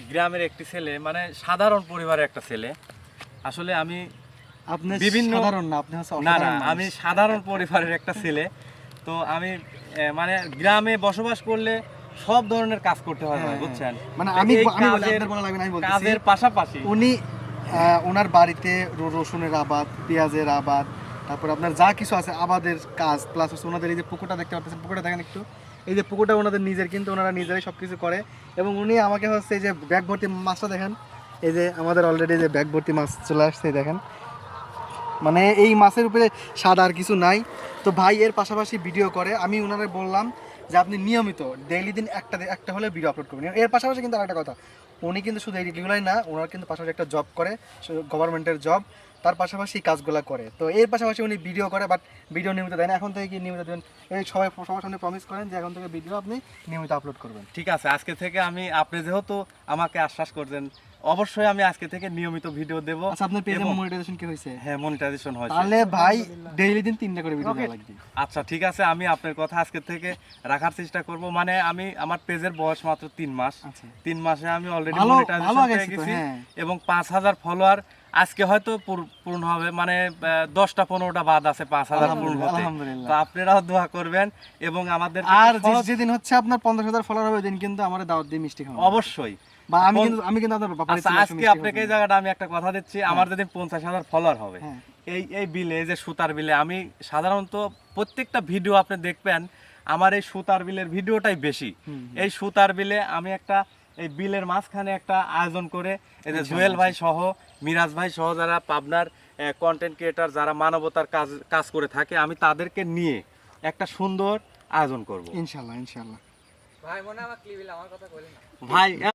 গ্রামের একটি ছেলে, মানে সাধারণ পরিবারের একটা ছেলে। আসলে আমি আপনি বিভিন্ন সাধারণ না, আপনি হচ্ছে না অসাধারণ মানুষ। আমি সাধারণ পরিবারের একটা ছেলে। তো আমি মানে গ্রামে বসবাস করলে সব ধরনের কাজ করতে হয় ভাই, হ্যাঁ, বুঝছেন? মানে তো আমি এই বলি, কাজের আপনার বলা লাগবে না, আমি বলতেছি। কাজের পাশাপাশি উনি ওনার বাড়িতে রসুনের আবাদ, পেঁয়াজের আবাদ, তারপর আপনার যা কিছু আছে আবাদের কাজ, প্লাস হচ্ছে ওনাদের এই যে পুকুরটা দেখতে পাচ্ছেন, পুকুরটা দেখেন একটু, এই যে পুকুরটা ওনাদের নিজের, কিন্তু ওনারা নিজেরাই সব কিছু করে। এবং উনি আমাকে হচ্ছে এই যে ব্যাগ ভর্তি মাছটা দেখেন, এই যে আমাদের অলরেডি যে ব্যাগ ভর্তি মাছ চলে আসছে, এই দেখেন, মানে এই মাছের উপরে স্বাদ আর কিছু নাই। তো ভাই এর পাশাপাশি ভিডিও করে, আমি ওনারে বললাম যে আপনি নিয়মিত ডেইলি দিন একটা হলে ভিডিও আপলোড করবেন। এর পাশাপাশি কিন্তু আরেকটা কথা, উনি কিন্তু শুধু এইগুলাই না, ওনার কিন্তু পাশাপাশি একটা জব করে, গভর্নমেন্টের জব, তার পাশাপাশি এই কাজগুলো করে। তো এর পাশাপাশি উনি ভিডিও করে, বাট ভিডিও নিয়মিত দেন। এখন থেকে কি নিয়মিত দেবেন? এই সবার সামনে প্রমিস করেন যে এখন থেকে ভিডিও আপনি নিয়মিত আপলোড করবেন। ঠিক আছে, আজকে থেকে আপনি যেহেতু আমাকে আশ্বাস করছেন, অবশ্যই আমি আজকে থেকে নিয়মিত ভিডিও দেব। আচ্ছা, আপনার পেজে এবং মনিটাইজেশন কি হয়েছে? হ্যাঁ, মনিটাইজেশন হয়েছে। তাহলে ভাই ডেইলি দিন 3টা করে ভিডিও দেওয়া লাগবে। আচ্ছা ঠিক আছে, আমি আপনার কথা আজকে থেকে রাখার চেষ্টা করব। মানে আমার পেজের বয়স মাত্র 3 মাস। আচ্ছা, 3 মাসে আমি অলরেডি ভালো মনিটাইজেশন আগে পেয়ে তো, গেছি হ্যাঁ। এবং 5000 ফলোয়ার আজকে হয়তো পূর্ণ হবে, মানে 10টা 15টা বাদ আছে 5000 পূর্ণ হতে। আলহামদুলিল্লাহ। তো আপনারাও দোয়া করবেন এবং আমাদের আর যেদিন হচ্ছে আপনার 50,000 ফলোয়ার হবে, ওই দিন কিন্তু আমার দাওয়াত দিয়ে মিষ্টি খাওয়া। অবশ্যই। বা আমি কিন্তু আপনার বাবার আচ্ছা, আজকে আপনাকে এই জায়গাটা আমি একটা কথা দিচ্ছি, আমার যেদিন 50,000 ফলোয়ার হবে, হ্যাঁ। এই বিলে, এই যে সুতার বিলে, আমি সাধারণত প্রত্যেকটা ভিডিও আপনি দেখবেন আমার এই সুতার বিলের ভিডিওটাই বেশি। এই সুতার বিলে আমি একটা এই বিলের মাঝখানে একটা আয়োজন করে, এই যে জুয়েল ভাই সহ, মিরাজ ভাই সহ, যারা পাবনার কন্টেন্ট ক্রিয়েটার, যারা মানবতার কাজ করে থাকে, আমি তাদেরকে নিয়ে একটা সুন্দর আয়োজন করব ইনশাআল্লাহ। ভাই।